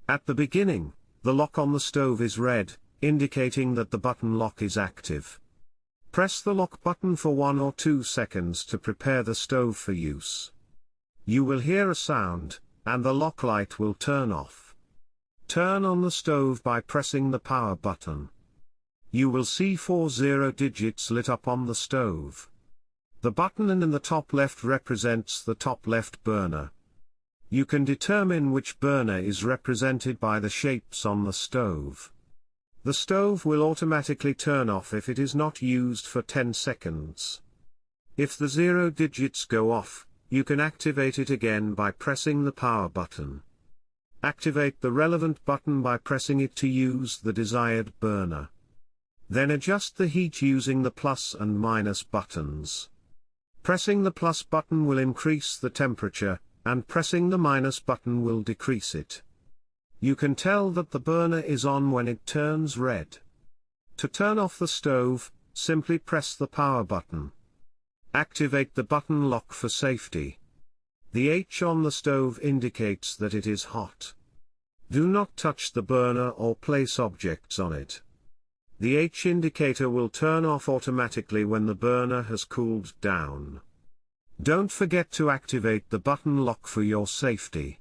At the beginning, the lock on the stove is red, indicating that the button lock is active. Press the lock button for 1 or 2 seconds to prepare the stove for use. You will hear a sound, and the lock light will turn off. Turn on the stove by pressing the power button. You will see 4 0 digits lit up on the stove. The button in the top left represents the top left burner. You can determine which burner is represented by the shapes on the stove. The stove will automatically turn off if it is not used for 10 seconds. If the 0 digits go off, you can activate it again by pressing the power button. Activate the relevant button by pressing it to use the desired burner. Then adjust the heat using the plus and minus buttons. Pressing the plus button will increase the temperature, and pressing the minus button will decrease it. You can tell that the burner is on when it turns red. To turn off the stove, simply press the power button. Activate the button lock for safety. The H on the stove indicates that it is hot. Do not touch the burner or place objects on it. The H indicator will turn off automatically when the burner has cooled down. Don't forget to activate the button lock for your safety.